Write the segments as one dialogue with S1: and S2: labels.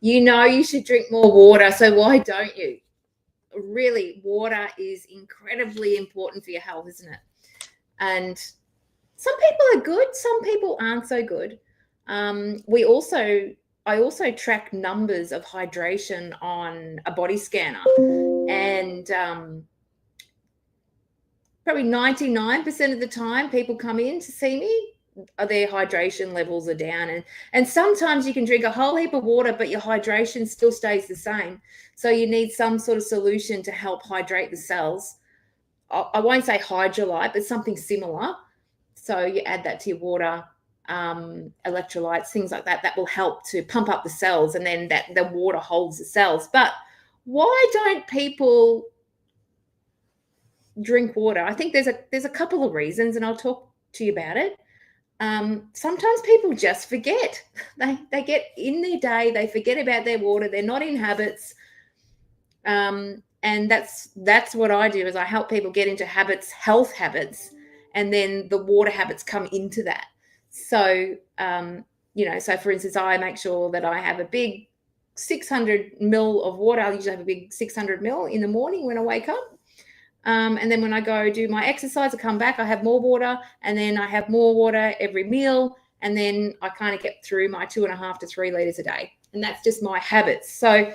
S1: You know you should drink more water, so why don't you? Really, water is incredibly important for your health, isn't it? And some people are good, some people aren't so good. I also track numbers of hydration on a body scanner, and probably 99% of the time people come in to see me, their hydration levels are down, and sometimes you can drink a whole heap of water but your hydration still stays the same, so you need some sort of solution to help hydrate the cells. I won't say Hydrolyte, but something similar. So you add that to your water, electrolytes, things like that, that will help to pump up the cells, and then that the water holds the cells. But why don't people drink water? I think there's a couple of reasons, and I'll talk to you about it. Sometimes people just forget. They get in their day, they forget about their water, they're not in habits. And that's what I do, is I help people get into habits, health habits, and then the water habits come into that. So, so for instance, I make sure that I have a big 600 ml of water. I usually have a big 600 ml in the morning when I wake up. And then when I go do my exercise, I come back, I have more water, and then I have more water every meal. And then I kind of get through my 2.5 to 3 liters a day. And that's just my habits. So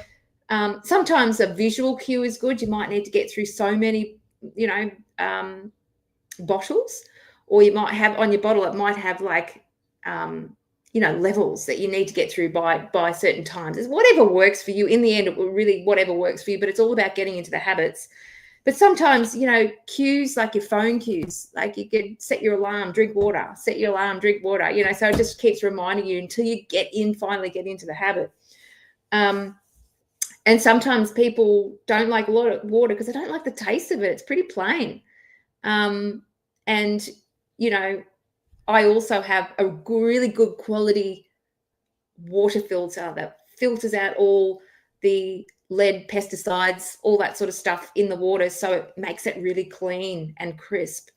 S1: sometimes a visual cue is good. You might need to get through so many, bottles, or you might have on your bottle, it might have like, levels that you need to get through by certain times. It's whatever works for you. In the end, it will really whatever works for you, but it's all about getting into the habits. But sometimes, cues like your phone cues, like you could set your alarm, drink water, set your alarm, drink water, so it just keeps reminding you until you finally get into the habit. And sometimes people don't like a lot of water because they don't like the taste of it. It's pretty plain. And, I also have a really good quality water filter that filters out all the lead, pesticides, all that sort of stuff in the water, so it makes it really clean and crisp.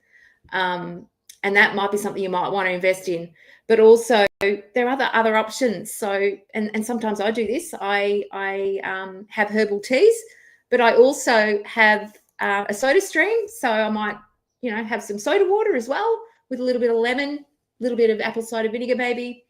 S1: And that might be something you might want to invest in. But also there are other options. So, and sometimes I do this. I have herbal teas, but I also have a soda stream. So I might, have some soda water as well with a little bit of lemon, a little bit of apple cider vinegar maybe.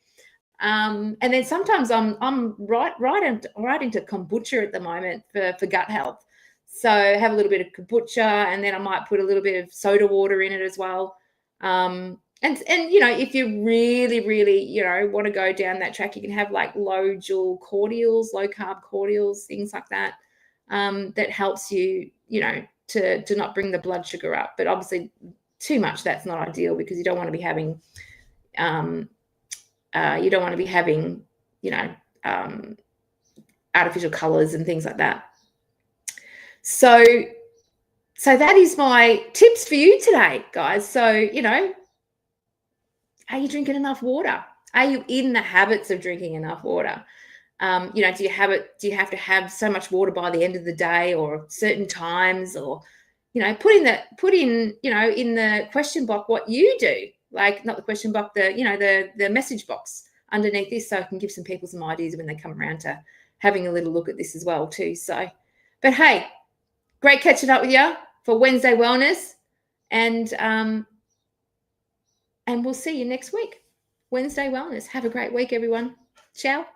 S1: And then sometimes I'm right into kombucha at the moment for gut health. So have a little bit of kombucha, and then I might put a little bit of soda water in it as well. And if you really, really, want to go down that track, you can have like low joule cordials, low carb cordials, things like that. That helps you, to not bring the blood sugar up. But obviously too much, that's not ideal, because you don't want to be having artificial colors and things like that. So that is my tips for you today, guys. So, are you drinking enough water? Are you in the habits of drinking enough water? Do you have to have so much water by the end of the day, or certain times, or, put in, in the question box what you do. Like, not the question box, the message box underneath this, so I can give some people some ideas when they come around to having a little look at this as well too. So, but hey, great catching up with you for Wednesday Wellness, and we'll see you next week. Wednesday Wellness. Have a great week, everyone. Ciao.